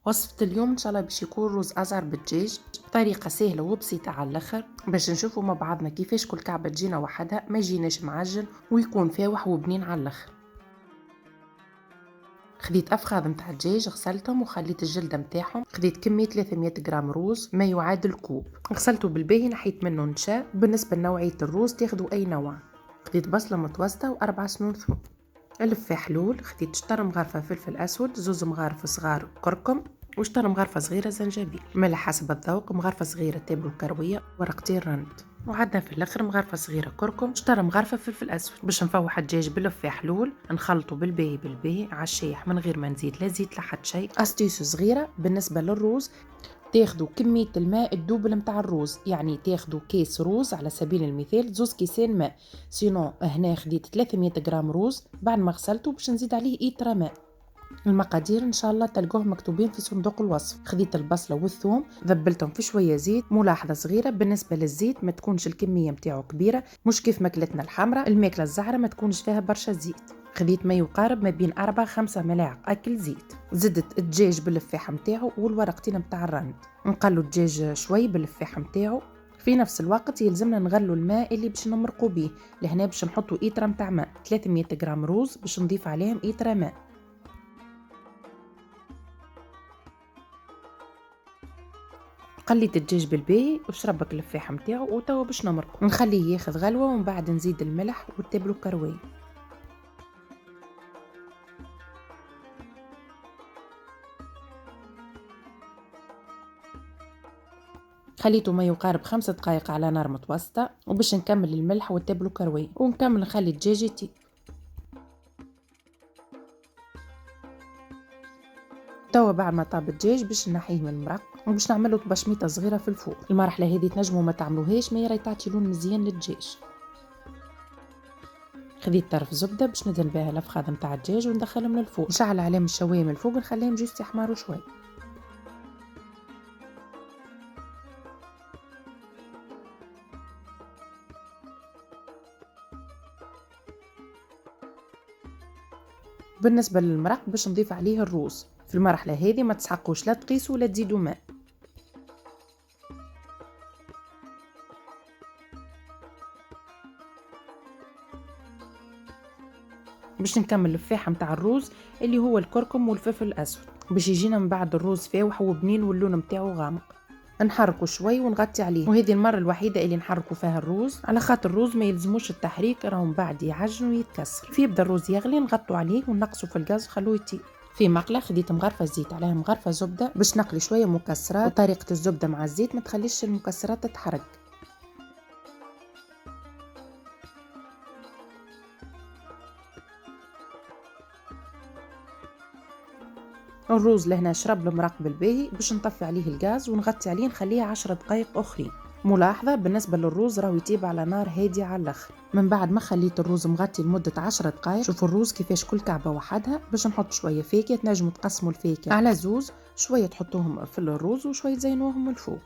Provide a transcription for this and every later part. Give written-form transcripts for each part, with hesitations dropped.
وصفة اليوم ان شاء الله باش يكون رز ازهر بالدجاج بطريقة سهلة وبسيطة على الاخر، باش نشوفوا مع بعضنا كيفاش كل كعبة تجينا وحدها ما يجيناش معجن ويكون فاوح وبنين على الاخر. خديت افخاذ متاع الدجاج غسلتهم وخليت الجلدة متاعهم، خديت كمية 300 غرام روز ما يعادل كوب، غسلته بالباهي نحيت منه نشا. بالنسبة لنوعية الروز تاخدوا اي نوع. خديت بصلة متوسطة و4 سنون ثوم، الف حلول، خديت شطر مغرفة فلفل اسود، زوز مغارف صغار كركم، وشطر مغرفة صغيرة زنجبيل، ملح حسب الذوق، مغرفة صغيرة تابل وكروية، ورقتين رند، وعندنا في الاخر مغرفة صغيرة كركم، شطر مغرفة فلفل اسود. باش نفوح الدجاج باللف حلول نخلطه بالباهي على الشايح من غير ما نزيد لا زيت لا حتى شيء. استيوس صغيرة بالنسبة للروز، تاخدوا كمية الماء الدوبل متاع الروز، يعني تاخدوا كيس روز على سبيل المثال 2 كيسين ماء. سينو هنا خديت 300 غرام روز بعد ما غسلته باش نزيد عليه إيترا ماء. المقادير ان شاء الله تلقوهم مكتوبين في صندوق الوصف. خديت البصله والثوم ذبلتهم في شويه زيت. ملاحظه صغيره بالنسبه للزيت، ما تكونش الكميه متاعو كبيره، مش كيف ماكلتنا الحمراء، الماكله الزهره ما تكونش فيها برشا زيت. خديت ما يقارب ما بين 4-5 ملاعق اكل زيت. زدت الدجاج باللفاحه متاعو والورقتين متاع الرند، نقلوا الدجاج شوي باللفاحه متاعو. في نفس الوقت يلزمنا نغلوا الماء اللي باش نمرقوا به، لهنا باش نحطوا إيترا متاع ماء. 300 غرام روز باش نضيف عليهم إيترا ماء. قليت الدجاج بالباهي وشربك اللفاحة متاعو وتوا باش نمرقو، نخليه ياخذ غلوة ومن بعد نزيد الملح والتبل والكروي. خليته ما يقارب 5 دقائق على نار متوسطة، وباش نكمل الملح والتبل والكروي ونكمل نخلي الدجاج يطيب. توا بعد ما طاب الدجاج باش نحيه من المرق وباش نعمله طبشميطة صغيرة في الفوق. المرحلة هذه تنجموا ما تعملوهاش، ما يراي تعطي لون مزيان للدجاج. خذيت طرف زبدة باش ندهن بها الافخاذ متاع الدجاج وندخلهم للفوق، نشعل عليهم الشواية من الفوق نخليهم جوست يحمروا شوي. بالنسبة للمرق باش نضيف عليه الروز. في المرحلة هذه ما تسحقوش لا تقيسوا ولا تزيدوا ماء. باش نكمل الفاحة متاع الروز اللي هو الكركم والفلفل الأسود باش يجينا من بعد الروز فاوح وبنين واللون متاعو غامق. نحركه شوي ونغطي عليه، وهذه المرة الوحيدة اللي نحركوا فيها الروز على خاطر الروز ما يلزموش التحريك، راهو من بعد يعجن ويتكسر. في يبدا الروز يغلي نغطوا عليه ونقصوا في الغاز وخلوه يطيب. في مقلة خديت مغرفة زيت عليها مغرفة زبدة باش نقلي شوية مكسرات، وطريقة الزبدة مع الزيت ما تخليش المكسرات تتحرق. الروز لهنا شرب المرق بالباهي باش نطفي عليه الغاز ونغطي عليه نخليه 10 دقائق اخرين. ملاحظة بالنسبة للروز راهو يطيب على نار هادية على الاخر. من بعد ما خليت الروز مغطي لمدة 10 دقائق، شوفوا الروز كيفاش كل كعبة وحدها. باش نحط شوية فاكهة، تنجموا تقسموا الفاكهة على زوز، شوية تحطوهم في الروز وشوية تزينوهم من الفوق.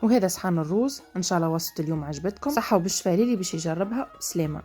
وهذا صحن الروز. ان شاء الله وصفة اليوم عجبتكم، صحة وبالشفاء للي باش يجربها. سلامة.